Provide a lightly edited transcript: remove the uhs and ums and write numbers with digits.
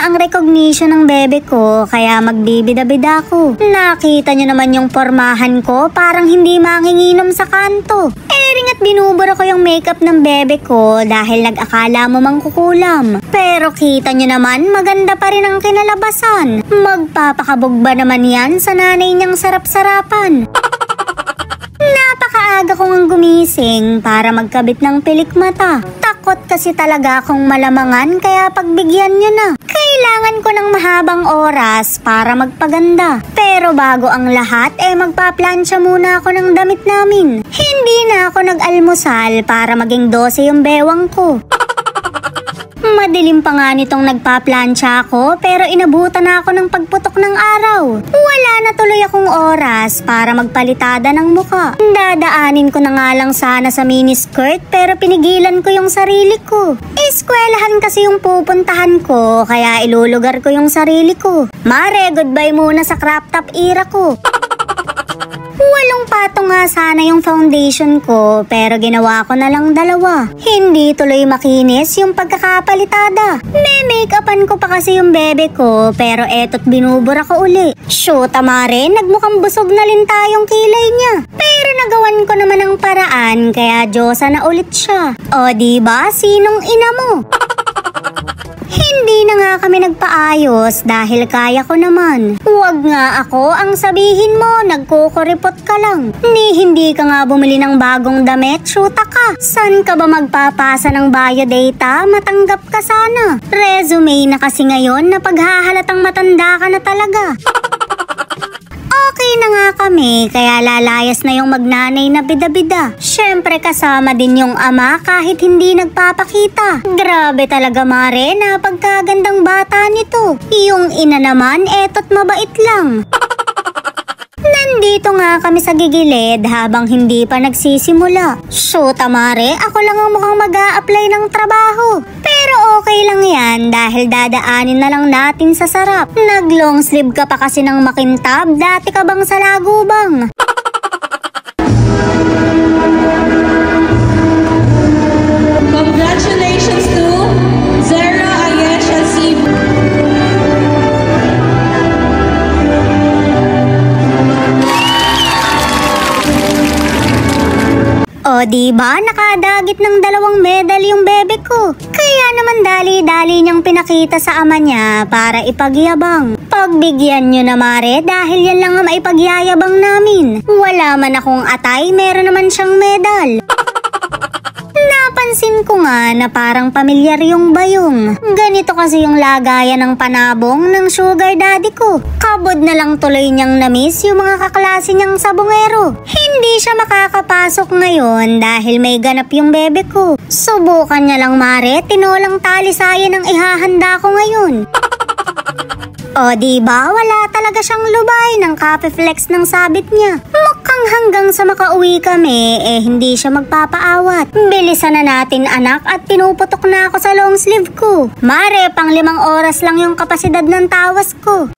ang recognition ng bebe ko, kaya magbibida-bida ko. Nakita nyo naman yung pormahan ko, parang hindi manginginom sa kanto. Ring at binubura ko yung makeup ng bebe ko dahil nag-akala mo mangkukulam. Pero kita nyo naman, maganda pa rin ang kinalabasan. Magpapakabog ba naman yan sa nanay niyang sarap-sarapan? Napakaaga kong ang gumising para magkabit ng pilik mata. Takot kasi talaga akong malamangan kaya pagbigyan nyo na. Kailangan ko ng mahabang oras para magpaganda. Pero bago ang lahat, magpaplansya muna ako ng damit namin. Hindi na ako nag-almusal para maging 12 yung bewang ko. Madilim pa nga nitong nagpaplansya ako pero inabutan na ako ng pagputok ng araw. Wala na tuloy akong oras para magpalitada ng muka. Dadaanin ko na nga lang sana sa miniskirt pero pinigilan ko yung sarili ko. Eskwelahan kasi yung pupuntahan ko kaya ilulugar ko yung sarili ko. Mare, goodbye muna sa crop top era ko. Walong patong nga sana yung foundation ko pero ginawa ko na lang 2. Hindi tuloy makinis yung pagkakapalitada. May make-upan ko pa kasi yung bebe ko pero eto't binubura ko uli. Shoot, mare, nagmukhang busog na rin tayong kilay niya. Pero nagawan ko naman ang paraan kaya Diyosa na ulit siya. O diba, sinong ina mo? Hindi na nga kami nagpaayos dahil kaya ko naman. Huwag nga ako ang sabihin mo, nagkukuripot ka lang. Hindi ka nga bumili ng bagong damit, shoota ka. San ka ba magpapasa ng biodata? Matanggap ka sana. Resume na kasi ngayon na paghahalatang matanda ka na talaga. Okay na nga kami, kaya lalayas na yung magnanay na bida-bida. Syempre kasama din yung ama kahit hindi nagpapakita. Grabe talaga mare, napagkagandang bata nito. Yung ina naman, eto't mabait lang. Nandito nga kami sa gigilid habang hindi pa nagsisimula. Shoot, mare, ako lang ang mukhang mag-a-apply ng trabaho. Pero okay lang yan dahil dadaanin na lang natin sa sarap. Nag-long sleeve ka pa kasi ng makintab, dati ka bang sa lagubang? Congratulations to Zara Ayesha Sib. O diba, nakadagit ng 2 medal yung bebe ko. Kaya naman dali-dali niyang pinakita sa ama niya para ipagyabang. Pagbigyan nyo na mare dahil yan lang ang maipagyayabang namin. Wala man akong atay, meron naman siyang medal. Napansin ko nga na parang pamilyar yung bayong. Ganito kasi yung lagayan ng panabong ng sugar daddy ko. Kabod na lang tuloy niyang na-miss yung mga kaklase niyang sabongero. Hindi siya makakapasok ngayon dahil may ganap yung bebe ko. Subukan niya lang mare, tinolang talisayan ang ihahanda ko ngayon. O diba, wala talaga siyang lubay ng Cafe Flex ng sabit niya. Mukhang hanggang sa makauwi kami, hindi siya magpapaawat. Bilisan na natin anak at pinuputok na ako sa long sleeve ko. Mare, pang 5 oras lang yung kapasidad ng tawas ko.